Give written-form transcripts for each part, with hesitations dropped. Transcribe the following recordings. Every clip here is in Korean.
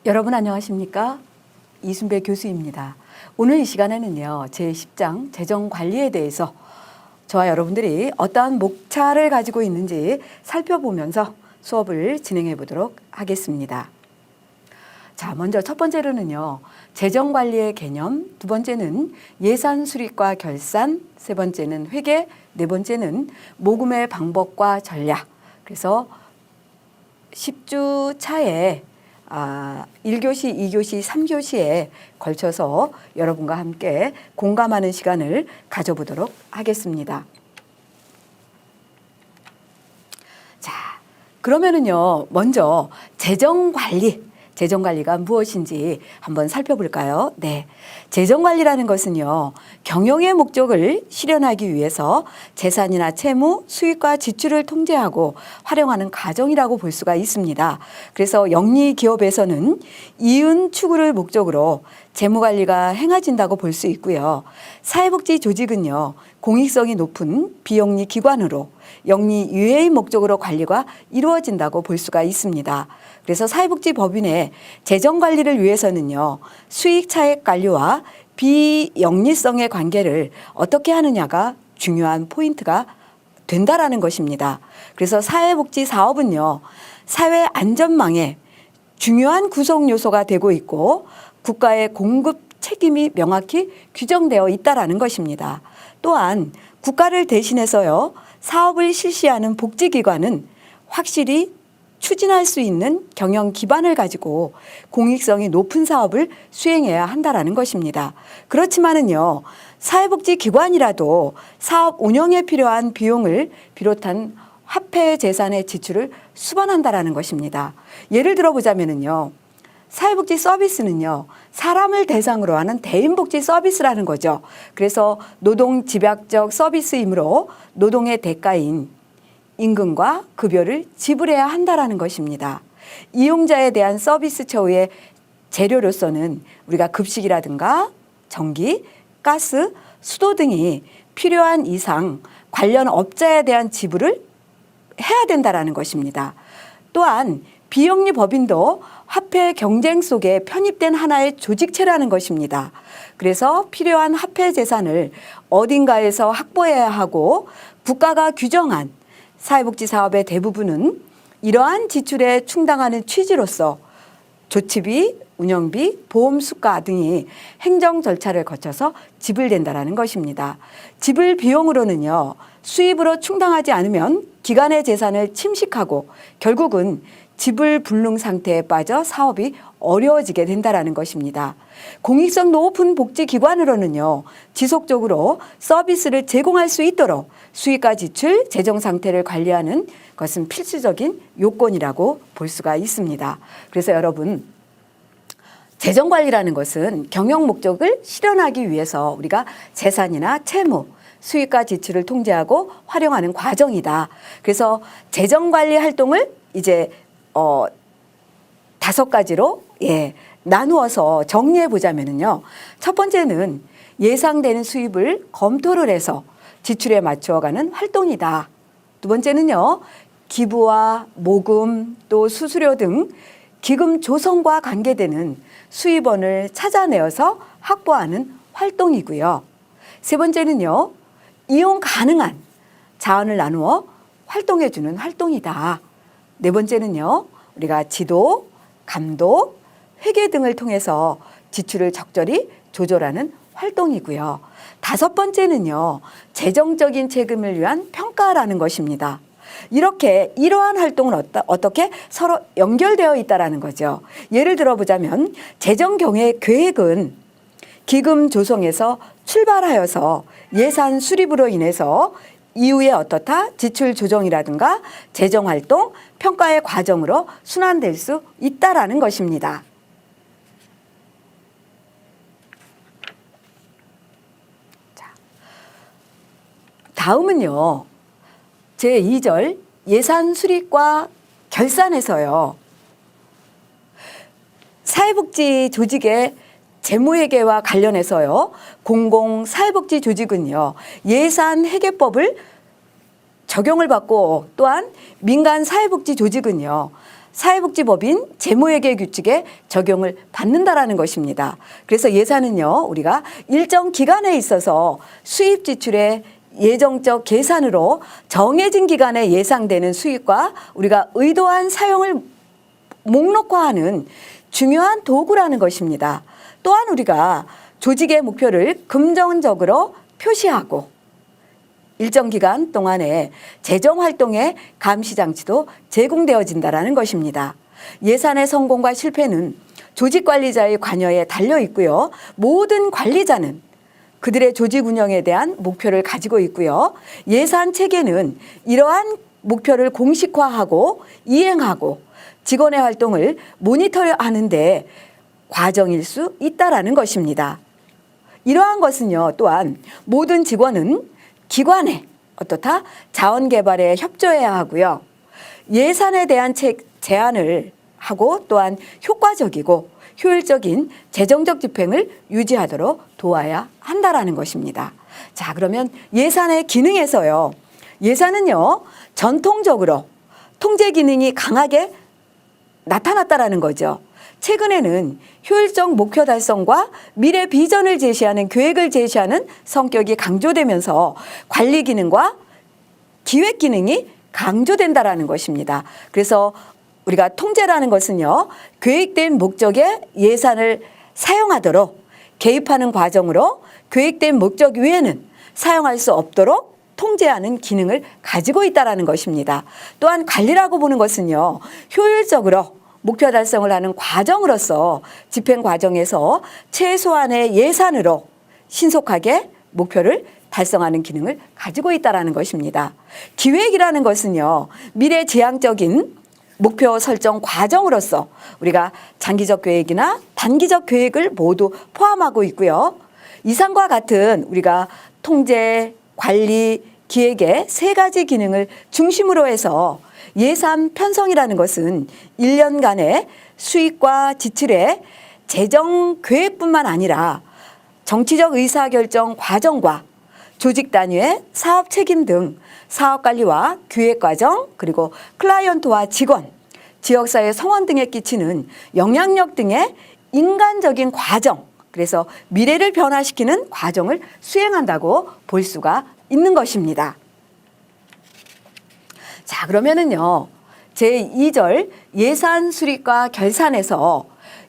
여러분 안녕하십니까? 이순배 교수입니다. 오늘 이 시간에는요, 제10장 재정관리에 대해서 저와 여러분들이 어떠한 목차를 가지고 있는지 살펴보면서 수업을 진행해 보도록 하겠습니다. 자, 먼저 첫 번째로는요, 재정관리의 개념, 두 번째는 예산 수립과 결산, 세 번째는 회계, 네 번째는 모금의 방법과 전략. 그래서 10주 차에 1교시, 2교시, 3교시에 걸쳐서 여러분과 함께 공감하는 시간을 가져보도록 하겠습니다. 자, 그러면은요, 먼저 재정관리가 무엇인지 한번 살펴볼까요? 네. 재정관리라는 것은요, 경영의 목적을 실현하기 위해서 재산이나 채무, 수익과 지출을 통제하고 활용하는 과정이라고 볼 수가 있습니다. 그래서 영리 기업에서는 이윤 추구를 목적으로 재무관리가 행해진다고 볼 수 있고요. 사회복지 조직은요, 공익성이 높은 비영리 기관으로 영리 유해의 목적으로 관리가 이루어진다고 볼 수가 있습니다. 그래서 사회복지법인의 재정관리를 위해서는요, 수익 차액 관리와 비영리성의 관계를 어떻게 하느냐가 중요한 포인트가 된다라는 것입니다. 그래서 사회복지 사업은요, 사회 안전망의 중요한 구성 요소가 되고 있고 국가의 공급 책임이 명확히 규정되어 있다라는 것입니다. 또한 국가를 대신해서요, 사업을 실시하는 복지기관은 확실히 추진할 수 있는 경영 기반을 가지고 공익성이 높은 사업을 수행해야 한다라는 것입니다. 그렇지만은요, 사회복지기관이라도 사업 운영에 필요한 비용을 비롯한 화폐 재산의 지출을 수반한다라는 것입니다. 예를 들어보자면은요, 사회복지 서비스는요, 사람을 대상으로 하는 대인복지 서비스라는 거죠. 그래서 노동 집약적 서비스이므로 노동의 대가인 임금과 급여를 지불해야 한다라는 것입니다. 이용자에 대한 서비스 처우의 재료로서는 우리가 급식이라든가 전기, 가스, 수도 등이 필요한 이상 관련 업자에 대한 지불을 해야 된다라는 것입니다. 또한 비영리 법인도 화폐 경쟁 속에 편입된 하나의 조직체라는 것입니다. 그래서 필요한 화폐 재산을 어딘가에서 확보해야 하고 국가가 규정한 사회복지 사업의 대부분은 이러한 지출에 충당하는 취지로서 조치비, 운영비, 보험 수가 등이 행정 절차를 거쳐서 지불된다라는 것입니다. 지불 비용으로는요, 수입으로 충당하지 않으면 기관의 재산을 침식하고 결국은 지불 불능 상태에 빠져 사업이 어려워지게 된다라는 것입니다. 공익성 높은 복지기관으로는요, 지속적으로 서비스를 제공할 수 있도록 수익과 지출, 재정 상태를 관리하는 것은 필수적인 요건이라고 볼 수가 있습니다. 그래서 여러분, 재정관리라는 것은 경영 목적을 실현하기 위해서 우리가 재산이나 채무, 수익과 지출을 통제하고 활용하는 과정이다. 그래서 재정관리 활동을 이제 5가지로 나누어서 정리해 보자면은요. 첫 번째는 예상되는 수입을 검토를 해서 지출에 맞추어가는 활동이다. 두 번째는요, 기부와 모금 또 수수료 등 기금 조성과 관계되는 수입원을 찾아내어서 확보하는 활동이고요. 세 번째는요, 이용 가능한 자원을 나누어 활동해주는 활동이다. 네 번째는요, 우리가 지도, 감독, 회계 등을 통해서 지출을 적절히 조절하는 활동이고요. 다섯 번째는요, 재정적인 책임을 위한 평가라는 것입니다. 이렇게 이러한 활동은 어떻게 서로 연결되어 있다라는 거죠. 예를 들어보자면 재정 계획은 기금 조성에서 출발하여서 예산 수립으로 인해서 이후에 어떻다 지출 조정이라든가 재정활동, 평가의 과정으로 순환될 수 있다라는 것입니다. 자, 다음은요, 제2절 예산 수립과 결산에서요, 사회복지 조직의 재무회계와 관련해서요, 공공사회복지 조직은요, 예산회계법을 적용을 받고 또한 민간사회복지 조직은요, 사회복지법인 재무회계 규칙에 적용을 받는다라는 것입니다. 그래서 예산은요, 우리가 일정 기간에 있어서 수입 지출의 예정적 계산으로 정해진 기간에 예상되는 수익과 우리가 의도한 사용을 목록화하는 중요한 도구라는 것입니다. 또한 우리가 조직의 목표를 금전적으로 표시하고 일정 기간 동안에 재정 활동의 감시 장치도 제공되어진다라는 것입니다. 예산의 성공과 실패는 조직 관리자의 관여에 달려 있고요. 모든 관리자는 그들의 조직 운영에 대한 목표를 가지고 있고요. 예산 체계는 이러한 목표를 공식화하고 이행하고 직원의 활동을 모니터하는 데 과정일 수 있다라는 것입니다. 이러한 것은요, 또한 모든 직원은 기관에 어떻다? 자원 개발에 협조해야 하고요. 예산에 대한 제한을 하고 또한 효과적이고 효율적인 재정적 집행을 유지하도록 도와야 한다라는 것입니다. 자, 그러면 예산의 기능에서요. 예산은요, 전통적으로 통제 기능이 강하게 나타났다라는 거죠. 최근에는 효율적 목표 달성과 미래 비전을 제시하는 계획을 제시하는 성격이 강조되면서 관리 기능과 기획 기능이 강조된다라는 것입니다. 그래서 우리가 통제라는 것은요, 계획된 목적에 예산을 사용하도록 개입하는 과정으로 계획된 목적 외에는 사용할 수 없도록 통제하는 기능을 가지고 있다는 것입니다. 또한 관리라고 보는 것은요, 효율적으로 목표 달성을 하는 과정으로서 집행 과정에서 최소한의 예산으로 신속하게 목표를 달성하는 기능을 가지고 있다는 것입니다. 기획이라는 것은요, 미래지향적인 목표 설정 과정으로서 우리가 장기적 계획이나 단기적 계획을 모두 포함하고 있고요. 이상과 같은 우리가 통제, 관리, 기획의 세 가지 기능을 중심으로 해서 예산 편성이라는 것은 1년간의 수익과 지출의 재정 계획뿐만 아니라 정치적 의사결정 과정과 조직 단위의 사업 책임 등 사업 관리와 기획 과정, 그리고 클라이언트와 직원, 지역사회 성원 등에 끼치는 영향력 등의 인간적인 과정, 그래서 미래를 변화시키는 과정을 수행한다고 볼 수가 있는 것입니다. 자, 그러면은요, 제2절 예산 수립과 결산에서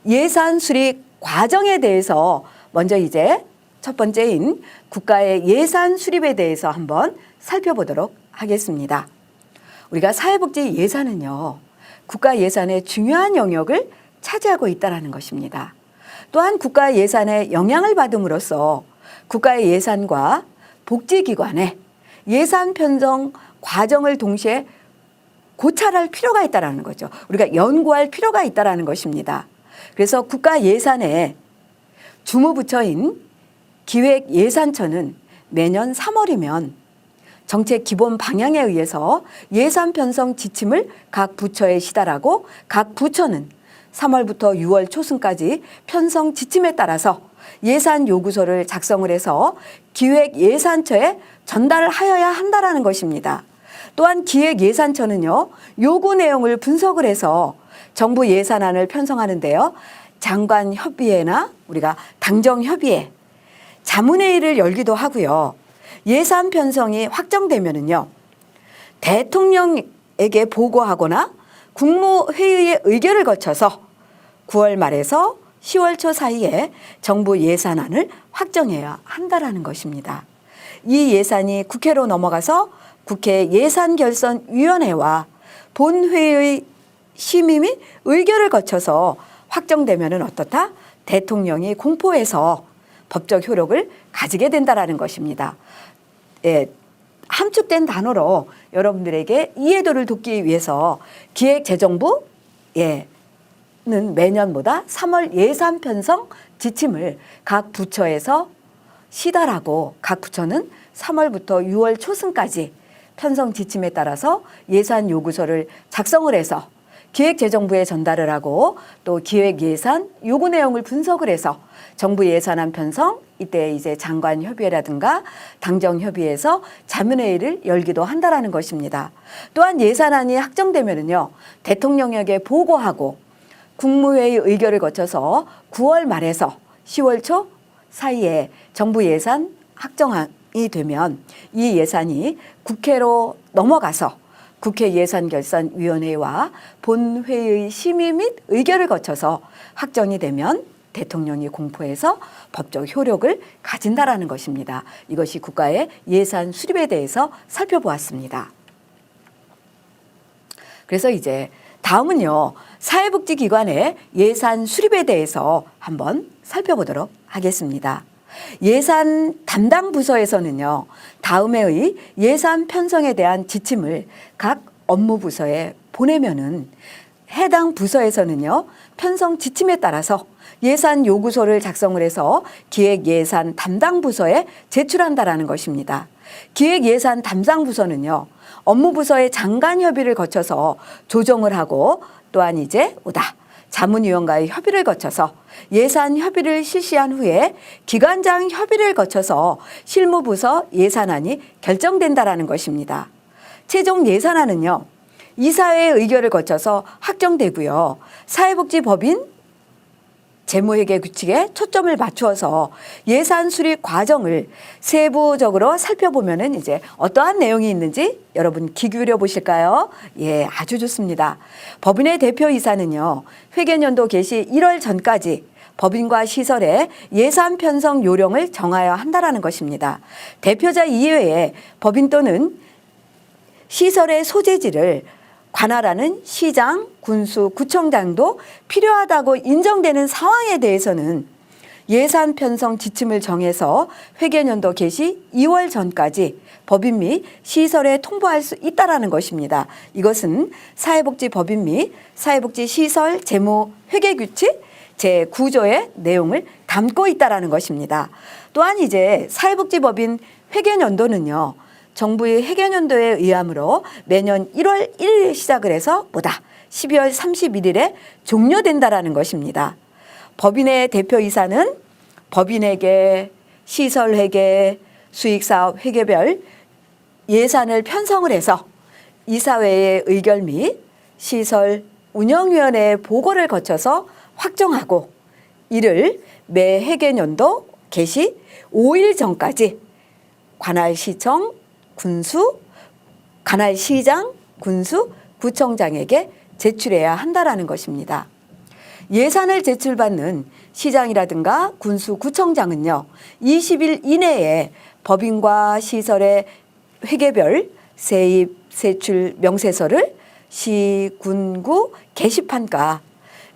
예산 수립 과정에 대해서 먼저 이제 첫 번째인 국가의 예산 수립에 대해서 한번 살펴보도록 하겠습니다. 우리가 사회복지 예산은요, 국가 예산의 중요한 영역을 차지하고 있다는 것입니다. 또한 국가 예산의 영향을 받음으로써 국가의 예산과 복지기관의 예산 편성 과정을 동시에 고찰할 필요가 있다는 거죠. 우리가 연구할 필요가 있다는 것입니다. 그래서 국가 예산의 주무부처인 기획예산처는 매년 3월이면 정책 기본 방향에 의해서 예산 편성 지침을 각 부처에 시달하고 각 부처는 3월부터 6월 초순까지 편성 지침에 따라서 예산 요구서를 작성을 해서 기획예산처에 전달하여야 한다는 것입니다. 또한 기획예산처는요, 요구 내용을 분석을 해서 정부 예산안을 편성하는데요, 장관 협의회나 우리가 당정 협의회, 자문회의를 열기도 하고요. 예산 편성이 확정되면은요, 대통령에게 보고하거나 국무회의의 의결을 거쳐서 9월 말에서 10월 초 사이에 정부 예산안을 확정해야 한다는 것입니다. 이 예산이 국회로 넘어가서 국회 예산결선위원회와 본회의 심의 및 의결을 거쳐서 확정되면은 어떻다? 대통령이 공포해서 법적 효력을 가지게 된다는 것입니다. 예, 함축된 단어로 여러분들에게 이해도를 돕기 위해서 기획재정부 는 매년보다 3월 예산 편성 지침을 각 부처에서 시달하고 각 부처는 3월부터 6월 초순까지 편성 지침에 따라서 예산 요구서를 작성을 해서 기획재정부에 전달을 하고 또 기획예산 요구 내용을 분석을 해서 정부 예산안 편성, 이때 이제 장관협의회라든가 당정협의회에서 자문회의를 열기도 한다라는 것입니다. 또한 예산안이 확정되면은요, 대통령에게 보고하고 국무회의 의결을 거쳐서 9월 말에서 10월 초 사이에 정부 예산 확정이 되면 이 예산이 국회로 넘어가서 국회 예산결산위원회와 본회의 심의 및 의결을 거쳐서 확정이 되면 대통령이 공포해서 법적 효력을 가진다라는 것입니다. 이것이 국가의 예산 수립에 대해서 살펴보았습니다. 그래서 이제 다음은요, 사회복지기관의 예산 수립에 대해서 한번 살펴보도록 하겠습니다. 예산 담당 부서에서는요, 다음해의 예산 편성에 대한 지침을 각 업무 부서에 보내면은 해당 부서에서는요, 편성 지침에 따라서 예산 요구서를 작성을 해서 기획예산 담당 부서에 제출한다라는 것입니다. 기획예산 담당 부서는요, 업무 부서의 장관 협의를 거쳐서 조정을 하고 또한 이제 자문위원과의 협의를 거쳐서 예산 협의를 실시한 후에 기관장 협의를 거쳐서 실무부서 예산안이 결정된다라는 것입니다. 최종 예산안은요, 이사회의 의결을 거쳐서 확정되고요. 사회복지법인 재무회계 규칙에 초점을 맞추어서 예산 수립 과정을 세부적으로 살펴보면은 이제 어떠한 내용이 있는지 여러분 귀 기울여 보실까요? 예, 아주 좋습니다. 법인의 대표이사는요, 회계연도 개시 1월 전까지 법인과 시설의 예산 편성 요령을 정하여야 한다라는 것입니다. 대표자 이외에 법인 또는 시설의 소재지를 관할하는 시장, 군수, 구청장도 필요하다고 인정되는 상황에 대해서는 예산 편성 지침을 정해서 회계연도 개시 2월 전까지 법인 및 시설에 통보할 수 있다라는 것입니다. 이것은 사회복지법인 및 사회복지시설 재무회계규칙 제9조의 내용을 담고 있다라는 것입니다. 또한 이제 사회복지법인 회계연도는요, 정부의 회계연도에 의함으로 매년 1월 1일에 시작을 해서 12월 31일에 종료된다라는 것입니다. 법인의 대표이사는 법인회계, 시설회계, 수익사업 회계별 예산을 편성을 해서 이사회의 의결 및 시설 운영위원회의 보고를 거쳐서 확정하고 이를 매 회계연도 개시 5일 전까지 관할시청, 군수, 관할시장, 군수, 구청장에게 제출해야 한다라는 것입니다. 예산을 제출받는 시장이라든가 군수, 구청장은요, 20일 이내에 법인과 시설의 회계별 세입, 세출 명세서를 시, 군, 구 게시판과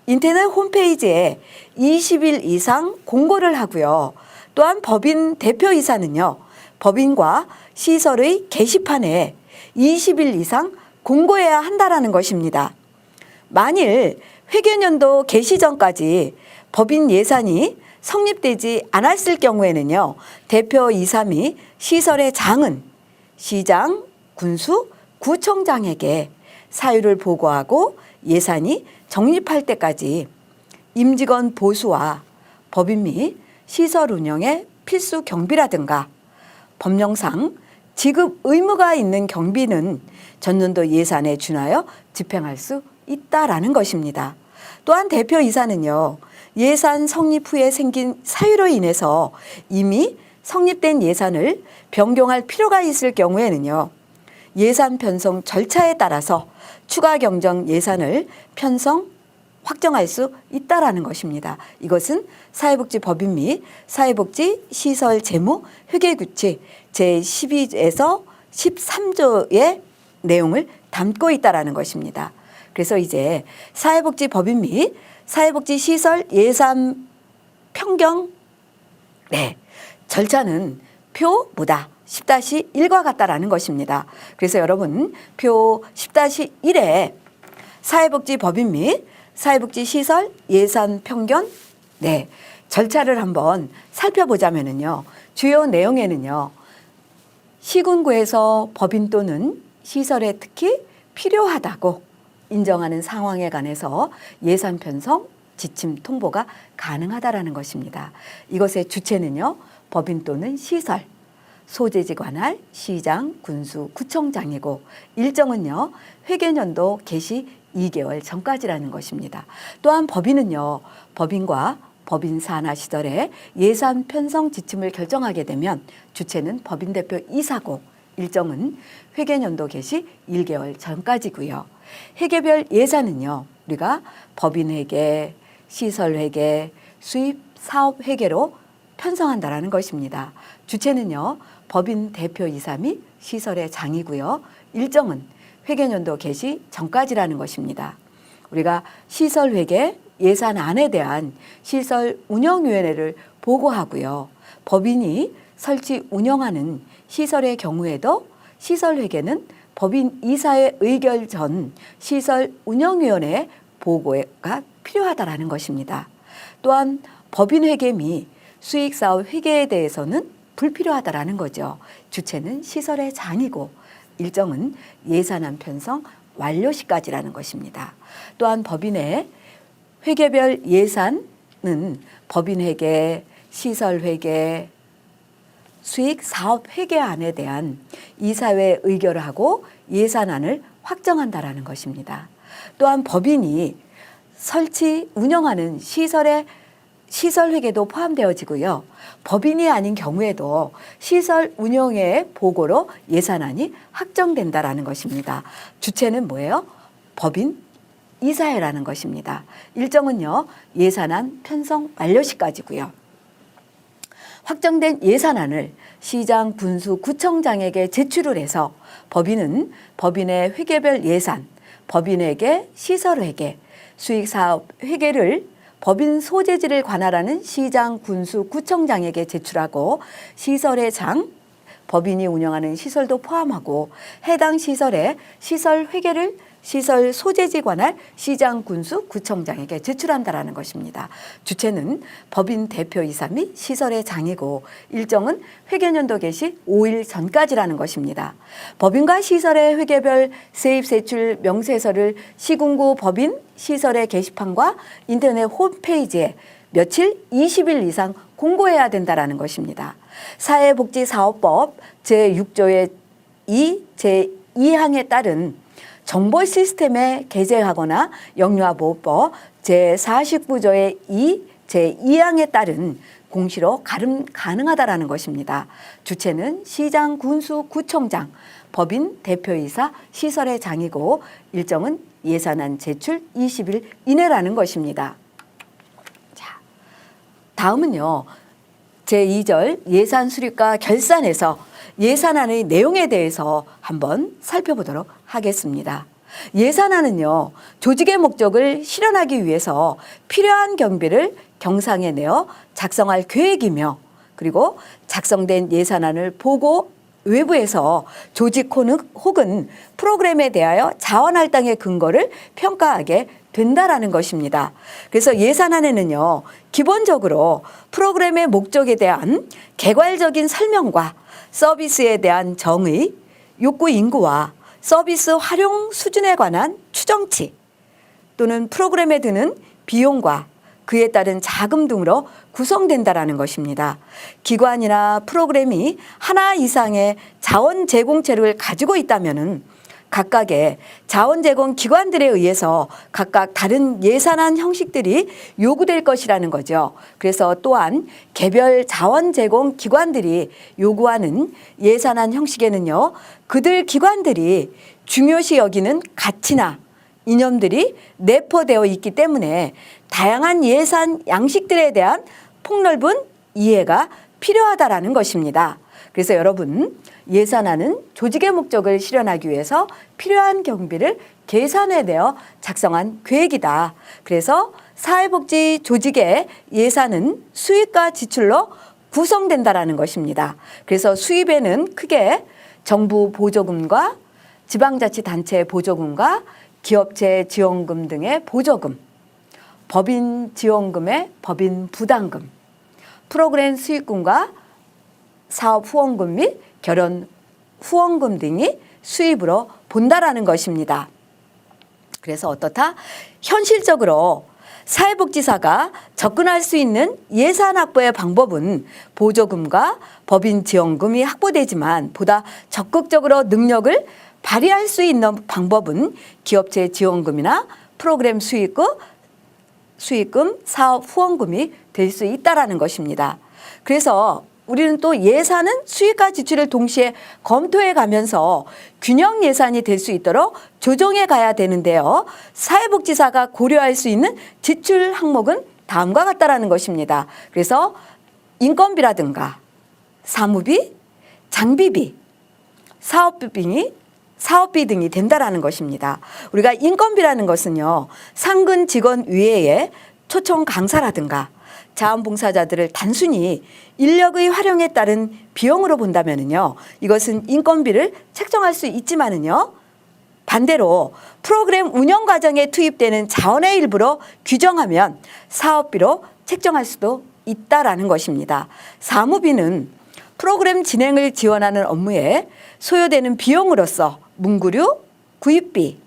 인터넷 홈페이지에 20일 이상 공고를 하고요. 또한 법인 대표이사는요, 법인과 시설의 게시판에 20일 이상 공고해야 한다라는 것입니다. 만일 회계연도 개시 전까지 법인 예산이 성립되지 않았을 경우에는요, 대표이사 및 시설의 장은 시장, 군수, 구청장에게 사유를 보고하고 예산이 적립할 때까지 임직원 보수와 법인 및 시설 운영의 필수 경비라든가 법령상 지급 의무가 있는 경비는 전년도 예산에 준하여 집행할 수 있다라는 것입니다. 또한 대표이사는요, 예산 성립 후에 생긴 사유로 인해서 이미 성립된 예산을 변경할 필요가 있을 경우에는요, 예산 편성 절차에 따라서 추가 경정 예산을 편성 확정할 수 있다라는 것입니다. 이것은 사회복지법인 및 사회복지시설 재무회계규칙 제12에서 13조의 내용을 담고 있다라는 것입니다. 그래서 이제 사회복지법인 및 사회복지시설 예산 편경 절차는 표 10-1과 같다라는 것입니다. 그래서 여러분 표 10-1에 사회복지법인 및 사회복지시설 예산 편견 절차를 한번 살펴보자면은요, 주요 내용에는요, 시군구에서 법인 또는 시설에 특히 필요하다고 인정하는 상황에 관해서 예산 편성, 지침 통보가 가능하다라는 것입니다. 이것의 주체는요, 법인 또는 시설, 소재지 관할, 시장, 군수, 구청장이고 일정은요, 회계연도 개시 2개월 전까지라는 것입니다. 또한 법인은요, 법인과 법인 산하 시설의 예산 편성 지침을 결정하게 되면 주체는 법인 대표 이사고 일정은 회계연도 개시 1개월 전까지고요. 회계별 예산은요, 우리가 법인 회계, 시설 회계, 수입 사업 회계로 편성한다라는 것입니다. 주체는요, 법인 대표이사 및 시설의 장이고요. 일정은 회계연도 개시 전까지라는 것입니다. 우리가 시설 회계 예산안에 대한 시설 운영위원회를 보고하고요. 법인이 설치 운영하는 시설의 경우에도 시설 회계는 법인 이사의 의결 전 시설 운영위원회 보고가 필요하다라는 것입니다. 또한 법인 회계 및 수익사업 회계에 대해서는 불필요하다라는 거죠. 주체는 시설의 장이고 일정은 예산안 편성 완료 시까지라는 것입니다. 또한 법인의 회계별 예산은 법인 회계, 시설 회계, 수익 사업 회계안에 대한 이사회 의결을 하고 예산안을 확정한다라는 것입니다. 또한 법인이 설치 운영하는 시설의 시설 회계도 포함되어지고요. 법인이 아닌 경우에도 시설 운영의 보고로 예산안이 확정된다라는 것입니다. 주체는 뭐예요? 법인 이사회라는 것입니다. 일정은요, 예산안 편성 완료 시까지고요. 확정된 예산안을 시장, 군수, 구청장에게 제출을 해서 법인은 법인의 회계별 예산, 법인회계, 시설회계, 수익사업 회계를 법인 소재지를 관할하는 시장, 군수, 구청장에게 제출하고 시설의 장, 법인이 운영하는 시설도 포함하고 해당 시설의 시설 회계를 시설 소재지 관할 시장, 군수, 구청장에게 제출한다라는 것입니다. 주체는 법인 대표이사 및 시설의 장이고 일정은 회계연도 개시 5일 전까지라는 것입니다. 법인과 시설의 회계별 세입세출 명세서를 시군구 법인 시설의 게시판과 인터넷 홈페이지에 며칠 20일 이상 공고해야 된다라는 것입니다. 사회복지사업법 제6조의 2, 제2항에 따른 정보 시스템에 게재하거나 영유아보호법 제49조의 2, 제2항에 따른 공시로 가능하다라는 것입니다. 주체는 시장, 군수, 구청장, 법인 대표이사, 시설의 장이고 일정은 예산안 제출 20일 이내라는 것입니다. 자, 다음은요. 제2절 예산 수립과 결산에서 예산안의 내용에 대해서 한번 살펴보도록 하겠습니다. 예산안은요, 조직의 목적을 실현하기 위해서 필요한 경비를 경상에 내어 작성할 계획이며 그리고 작성된 예산안을 보고 외부에서 조직 혹은 프로그램에 대하여 자원할당의 근거를 평가하게 된다라는 것입니다. 그래서 예산안에는요, 기본적으로 프로그램의 목적에 대한 개괄적인 설명과 서비스에 대한 정의, 욕구 인구와 서비스 활용 수준에 관한 추정치 또는 프로그램에 드는 비용과 그에 따른 자금 등으로 구성된다라는 것입니다. 기관이나 프로그램이 하나 이상의 자원 제공체를 가지고 있다면은 각각의 자원 제공 기관들에 의해서 각각 다른 예산안 형식들이 요구될 것이라는 거죠. 그래서 또한 개별 자원 제공 기관들이 요구하는 예산안 형식에는요, 그들 기관들이 중요시 여기는 가치나 이념들이 내포되어 있기 때문에 다양한 예산 양식들에 대한 폭넓은 이해가 필요하다라는 것입니다. 그래서 여러분, 예산안은 조직의 목적을 실현하기 위해서 필요한 경비를 계산해내어 작성한 계획이다. 그래서 사회복지 조직의 예산은 수입과 지출로 구성된다라는 것입니다. 그래서 수입에는 크게 정부 보조금과 지방자치단체 보조금과 기업체 지원금 등의 보조금, 법인 지원금의 법인 부담금, 프로그램 수익금과 사업 후원금 및 결혼 후원금 등이 수입으로 본다라는 것입니다. 그래서 어떻다? 현실적으로 사회복지사가 접근할 수 있는 예산 확보의 방법은 보조금과 법인 지원금이 확보되지만 보다 적극적으로 능력을 발휘할 수 있는 방법은 기업체 지원금이나 프로그램 수익금, 사업 후원금이 될 수 있다라는 것입니다. 그래서 우리는 또 예산은 수익과 지출을 동시에 검토해 가면서 균형 예산이 될 수 있도록 조정해 가야 되는데요. 사회복지사가 고려할 수 있는 지출 항목은 다음과 같다라는 것입니다. 그래서 인건비라든가 사무비, 장비비, 사업비 등이 된다라는 것입니다. 우리가 인건비라는 것은요, 상근 직원 외에 초청 강사라든가 자원봉사자들을 단순히 인력의 활용에 따른 비용으로 본다면은요, 이것은 인건비를 책정할 수 있지만은요, 반대로 프로그램 운영 과정에 투입되는 자원의 일부로 규정하면 사업비로 책정할 수도 있다라는 것입니다. 사무비는 프로그램 진행을 지원하는 업무에 소요되는 비용으로서 문구류, 구입비,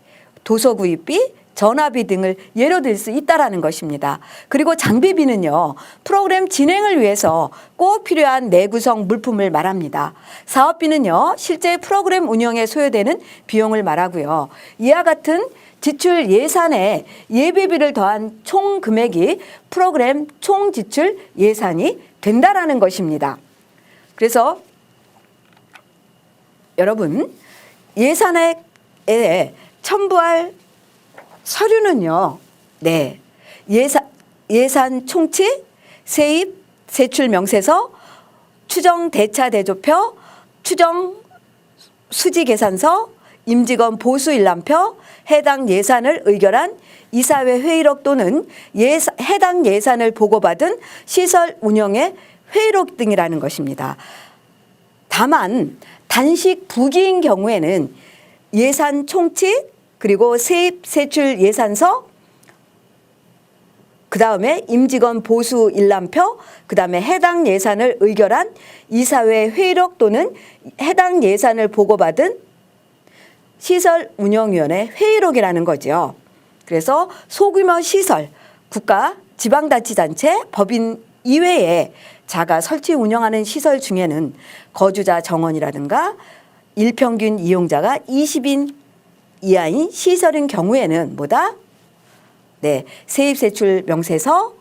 도서 구입비, 전화비 등을 예로 들 수 있다라는 것입니다. 그리고 장비비는요, 프로그램 진행을 위해서 꼭 필요한 내구성 물품을 말합니다. 사업비는요, 실제 프로그램 운영에 소요되는 비용을 말하고요. 이와 같은 지출 예산에 예비비를 더한 총 금액이 프로그램 총 지출 예산이 된다라는 것입니다. 그래서 여러분, 예산에 첨부할 서류는요, 네, 예산 총치, 세입, 세출 명세서, 추정 대차 대조표, 추정 수지 계산서, 임직원 보수 일람표, 해당 예산을 의결한 이사회 회의록 또는 해당 예산을 보고받은 시설 운영의 회의록 등이라는 것입니다. 다만 단식 부기인 경우에는 예산 총치, 그리고 세입 세출 예산서, 그 다음에 임직원 보수 일람표, 그 다음에 해당 예산을 의결한 이사회 회의록 또는 해당 예산을 보고받은 시설운영위원회 회의록이라는 거죠. 그래서 소규모 시설, 국가, 지방자치단체, 법인 이외에 자가 설치 운영하는 시설 중에는 거주자 정원이라든가 일평균 이용자가 20인 이하인 시설인 경우에는 뭐다? 네, 세입세출 명세서,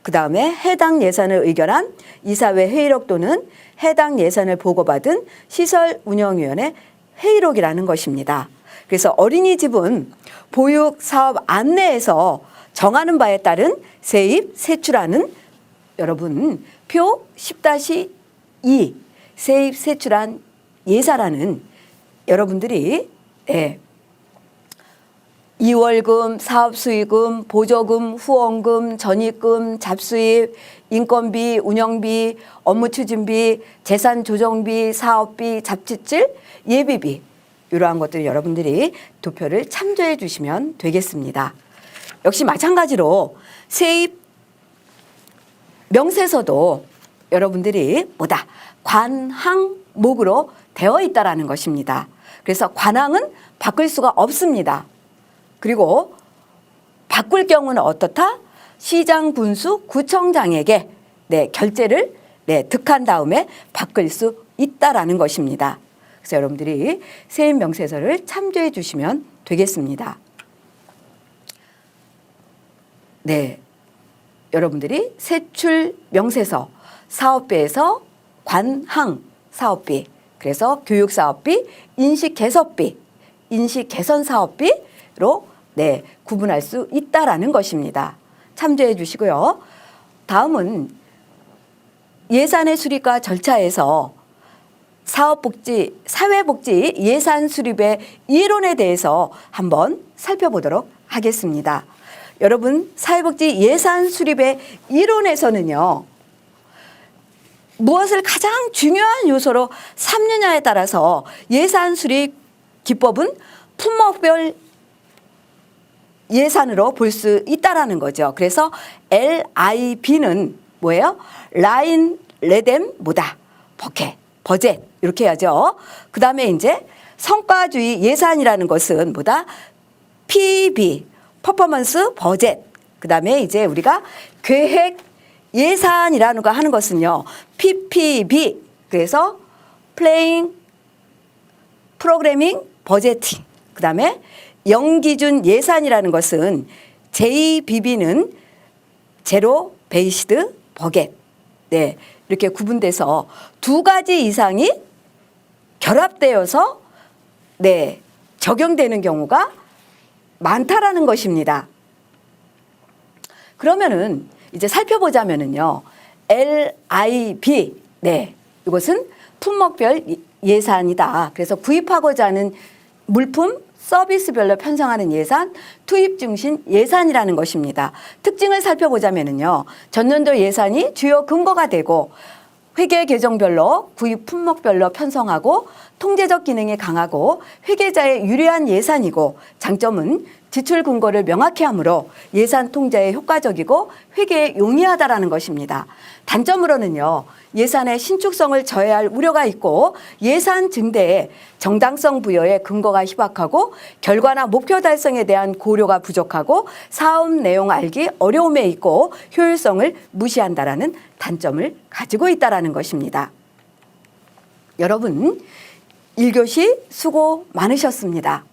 그 다음에 해당 예산을 의결한 이사회 회의록 또는 해당 예산을 보고받은 시설운영위원회 회의록이라는 것입니다. 그래서 어린이집은 보육사업 안내에서 정하는 바에 따른 세입, 세출하는 여러분 표 10-2 세입, 세출한 예사라는 여러분들이 이월금, 사업수익금, 보조금, 후원금, 전입금, 잡수입, 인건비, 운영비, 업무추진비, 재산조정비, 사업비, 잡지질, 예비비 이러한 것들 여러분들이 도표를 참조해 주시면 되겠습니다. 역시 마찬가지로 세입 명세서도 여러분들이 뭐다? 관항목으로 되어 있다라는 것입니다. 그래서 관항은 바꿀 수가 없습니다. 그리고 바꿀 경우는 어떻다? 시장 군수 구청장에게 결재를 득한 다음에 바꿀 수 있다라는 것입니다. 그래서 여러분들이 세입 명세서를 참조해 주시면 되겠습니다. 네, 여러분들이 세출 명세서 사업비에서 관항 사업비, 그래서 교육사업비, 인식개선비, 인식개선사업비로 구분할 수 있다라는 것입니다. 참조해 주시고요. 다음은 예산의 수립과 절차에서 사회복지 예산 수립의 이론에 대해서 한번 살펴보도록 하겠습니다. 여러분, 사회복지 예산 수립의 이론에서는요, 무엇을 가장 중요한 요소로 삼느냐에 따라서 예산 수립 기법은 품목별 예산으로 볼 수 있다라는 거죠. 그래서 LIB는 뭐예요? 라인, 레뎀, 뭐다? 버젯 이렇게 해야죠. 그 다음에 이제 성과주의 예산이라는 것은 뭐다? PB, 퍼포먼스 버젯. 그다음에 이제 우리가 계획 예산이라는 거 하는 것은요. PPB. 그래서 플레잉, 프로그래밍, 버제팅. 그다음에 영기준 예산이라는 것은 JBB는 제로 베이시드 버겟. 네. 이렇게 구분돼서 두 가지 이상이 결합되어서 네, 적용되는 경우가 많다라는 것입니다. 그러면은 이제 살펴보자면은요. LIB. 네. 이것은 품목별 예산이다. 그래서 구입하고자 하는 물품, 서비스별로 편성하는 예산, 투입 중심 예산이라는 것입니다. 특징을 살펴보자면은요. 전년도 예산이 주요 근거가 되고 회계 계정별로 구입 품목별로 편성하고 통제적 기능이 강하고 회계자에 유리한 예산이고 장점은 지출 근거를 명확히 하므로 예산 통제에 효과적이고 회계에 용이하다라는 것입니다. 단점으로는요. 예산의 신축성을 저해할 우려가 있고 예산 증대에 정당성 부여에 근거가 희박하고 결과나 목표 달성에 대한 고려가 부족하고 사업 내용 알기 어려움에 있고 효율성을 무시한다라는 단점을 가지고 있다라는 것입니다. 여러분 1교시 수고 많으셨습니다.